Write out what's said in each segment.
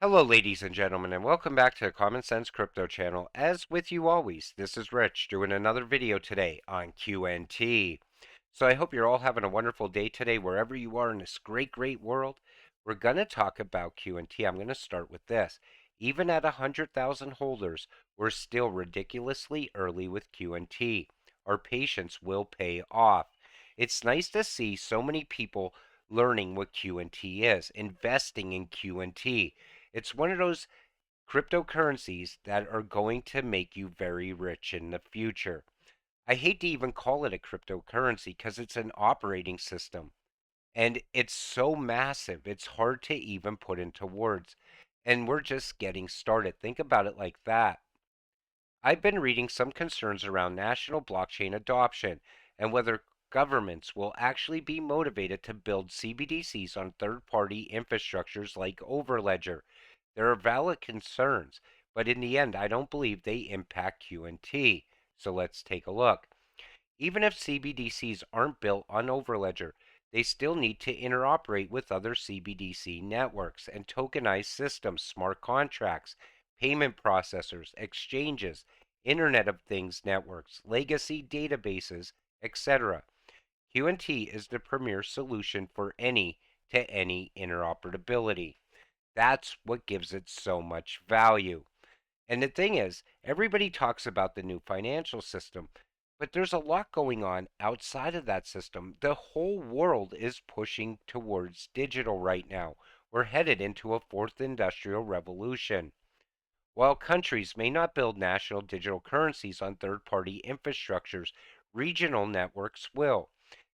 Hello, ladies and gentlemen, and welcome back to the Common Sense Crypto channel. As with you always, this is Rich doing another video today on QNT. So I hope you're all having a wonderful day today, wherever you are in this great world. We're going to talk about QNT. I'm going to start with this. Even at 100,000 holders, we're still ridiculously early with QNT. Our patience will pay off. It's nice to see so many people learning what QNT is, investing in QNT. It's one of those cryptocurrencies that are going to make you very rich in the future. I hate to even call it a cryptocurrency because it's an operating system and it's so massive, it's hard to even put into words. And we're just getting started. Think about it like that. I've been reading some concerns around national blockchain adoption and whether governments will actually be motivated to build CBDCs on third party infrastructures like Overledger. There are valid concerns, but in the end, I don't believe they impact QNT. So let's take a look. Even if CBDCs aren't built on Overledger, they still need to interoperate with other CBDC networks and tokenized systems, smart contracts, payment processors, exchanges, Internet of Things networks, legacy databases, etc. QNT is the premier solution for any to any interoperability. That's what gives it so much value. And the thing is, everybody talks about the new financial system, but there's a lot going on outside of that system. The whole world is pushing towards digital right now. We're headed into a fourth industrial revolution. While countries may not build national digital currencies on third party infrastructures, regional networks will.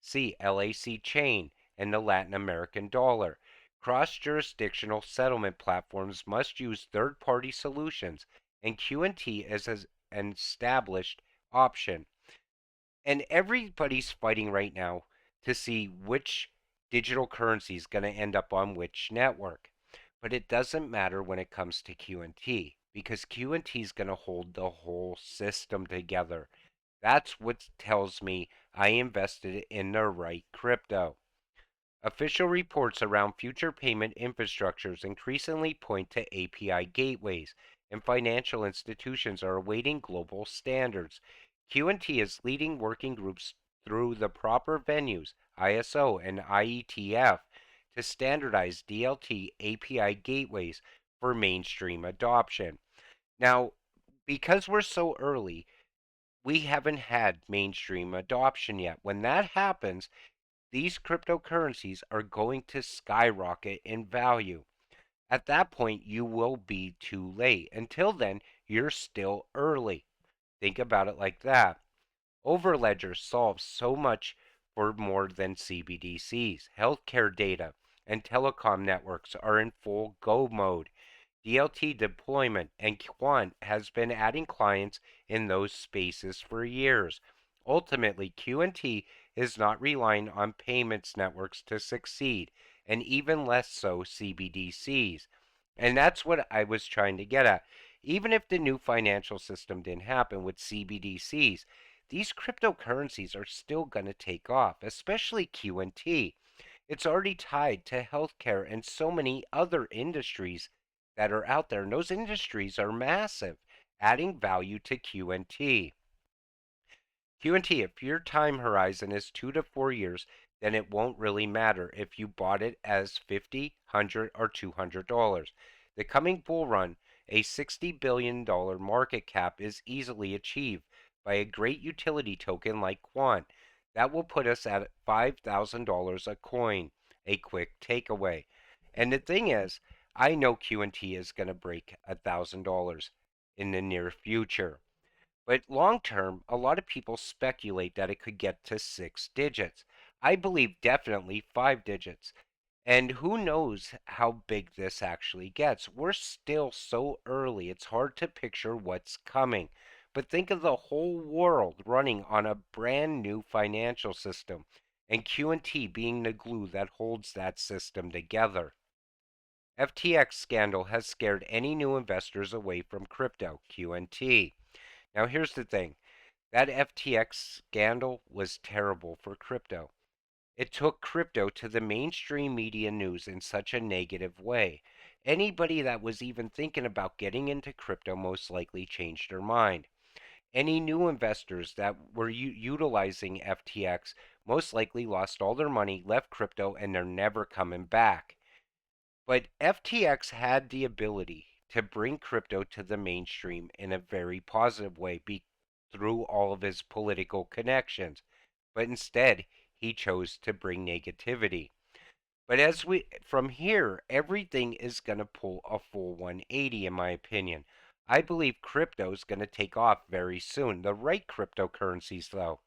See LAC Chain and the Latin American dollar. Cross jurisdictional settlement platforms must use third party solutions, and QNT is an established option. And everybody's fighting right now to see which digital currency is going to end up on which network. But it doesn't matter when it comes to QNT because QNT is going to hold the whole system together. That's what tells me I invested in the right crypto. Official reports around future payment infrastructures increasingly point to API gateways, and financial institutions are awaiting global standards. QNT is leading working groups through the proper venues, ISO and IETF, to standardize DLT API gateways for mainstream adoption. Now, because we're so early, we haven't had mainstream adoption yet. When that happens, these cryptocurrencies are going to skyrocket in value. At that point, you will be too late. Until then, you're still early. Think about it like that. Overledger solves so much for more than CBDCs. Healthcare data and telecom networks are in full go mode. DLT deployment and Quant has been adding clients in those spaces for years. Ultimately, QNT is not relying on payments networks to succeed, and even less so CBDCs. And that's what I was trying to get at. Even if the new financial system didn't happen with CBDCs, these cryptocurrencies are still going to take off, especially QNT. It's already tied to healthcare and so many other industries that are out there. And those industries are massive, adding value to QNT. QNT, if your time horizon is 2 to 4 years, then it won't really matter if you bought it as 50, 100, or $200. The coming bull run, a $60 billion market cap, is easily achieved by a great utility token like Quant. That will put us at $5,000 a coin, a quick takeaway. And the thing is, I know QNT is going to break $1,000 in the near future. But long term, a lot of people speculate that it could get to 6 digits. I believe definitely 5 digits. And who knows how big this actually gets. We're still so early, it's hard to picture what's coming. But think of the whole world running on a brand new financial system, and QNT being the glue that holds that system together. FTX scandal has scared any new investors away from crypto, QNT. Now here's the thing. That FTX scandal was terrible for crypto. It took crypto to the mainstream media news in such a negative way. Anybody that was even thinking about getting into crypto most likely changed their mind. Any new investors that were utilizing FTX most likely lost all their money, left crypto, and they're never coming back. But FTX had the ability to bring crypto to the mainstream in a very positive way through all of his political connections. But instead, he chose to bring negativity. But from here, everything is going to pull a full 180, in my opinion. I believe crypto is going to take off very soon. The right cryptocurrencies, though.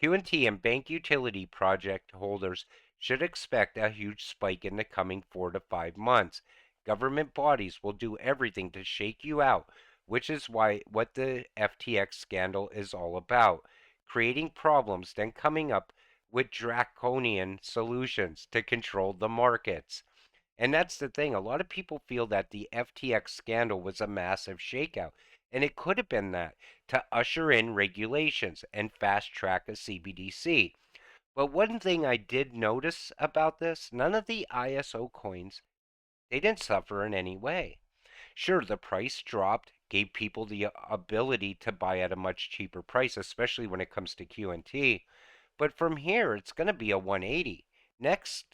QNT and bank utility project holders should expect a huge spike in the coming 4 to 5 months. Government bodies will do everything to shake you out, which is what the FTX scandal is all about. Creating problems, then coming up with draconian solutions to control the markets. And that's the thing. A lot of people feel that the FTX scandal was a massive shakeout. And it could have been that to usher in regulations and fast track a CBDC. But one thing I did notice about this, none of the ISO coins, they didn't suffer in any way. Sure, the price dropped, gave people the ability to buy at a much cheaper price, especially when it comes to QNT. But from here, it's going to be a 180. Next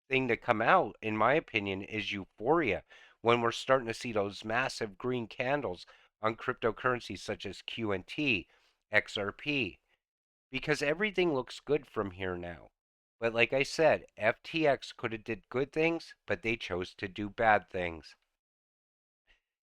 thing to come out, in my opinion, is euphoria when we're starting to see those massive green candles on cryptocurrencies such as QNT, XRP, because everything looks good from here now. But like I said, FTX could have did good things, but they chose to do bad things.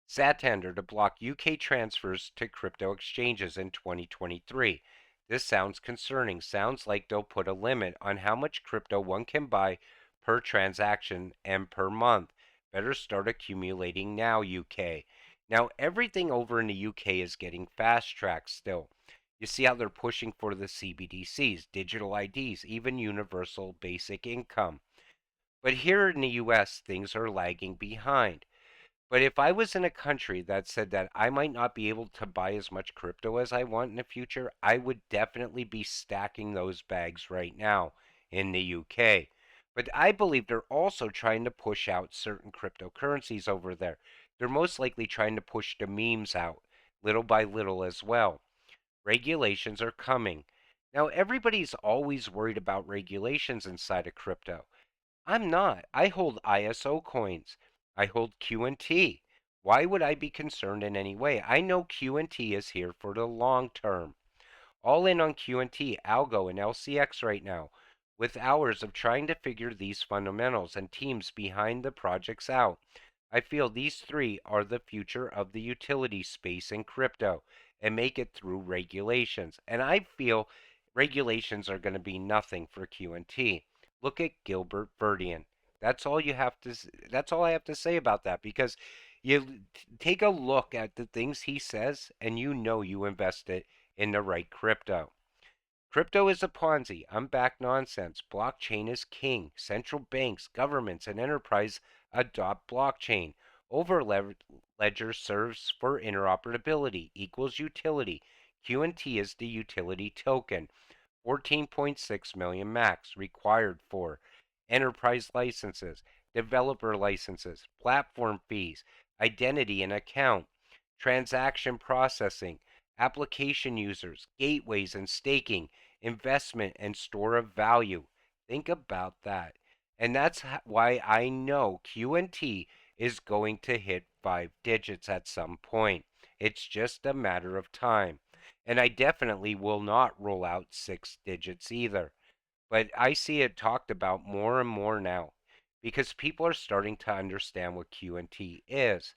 Santander to block UK transfers to crypto exchanges in 2023. This sounds concerning. Sounds like they'll put a limit on how much crypto one can buy per transaction and per month. Better start accumulating now, UK. Now, everything over in the UK is getting fast tracked still. You see how they're pushing for the CBDCs, digital IDs, even universal basic income. But here in the US, things are lagging behind. But if I was in a country that said that I might not be able to buy as much crypto as I want in the future, I would definitely be stacking those bags right now in the UK. But I believe they're also trying to push out certain cryptocurrencies over there. They're most likely trying to push the memes out little by little as well. Regulations are coming. Now, everybody's always worried about regulations inside of crypto. I'm not. I hold ISO coins. I hold QNT. Why would I be concerned in any way? I know QNT is here for the long term. All in on QNT, Algo, and LCX right now, with hours of trying to figure these fundamentals and teams behind the projects out. I feel these three are the future of the utility space in crypto and make it through regulations. And I feel regulations are going to be nothing for QNT. Look at Gilbert Verdian. That's all I have to say about that, because you take a look at the things he says and you know you invested in the right crypto. Crypto is a Ponzi, unbacked nonsense. Blockchain is king. Central banks, governments, and enterprise adopt blockchain. Overledger serves for interoperability, equals utility. QNT is the utility token. 14.6 million max required for enterprise licenses, developer licenses, platform fees, identity and account, transaction processing, application users, gateways and staking, investment and store of value. Think about that. And that's why I know QNT is going to hit 5 digits at some point. It's just a matter of time. And I definitely will not roll out 6 digits either. But I see it talked about more and more now because people are starting to understand what QNT is.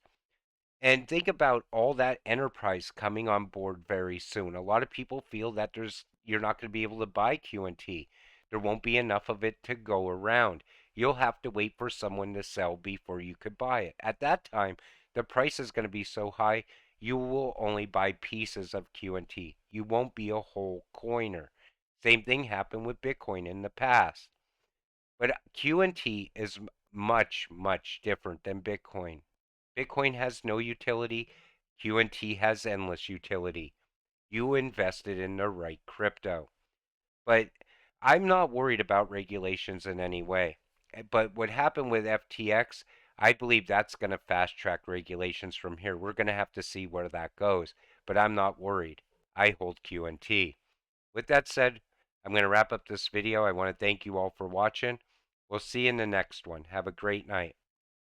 And think about all that enterprise coming on board very soon. A lot of people feel that you're not going to be able to buy QNT. There won't be enough of it to go around. You'll have to wait for someone to sell before you could buy it. At that time, the price is going to be so high, you will only buy pieces of QNT. You won't be a whole coiner. Same thing happened with Bitcoin in the past. But QNT is much, much different than Bitcoin. Bitcoin has no utility. QNT has endless utility. You invested in the right crypto. But I'm not worried about regulations in any way. But what happened with FTX, I believe that's going to fast track regulations from here. We're going to have to see where that goes, but I'm not worried. I hold QNT. With that said, I'm going to wrap up this video. I want to thank you all for watching. We'll see you in the next one. Have a great night.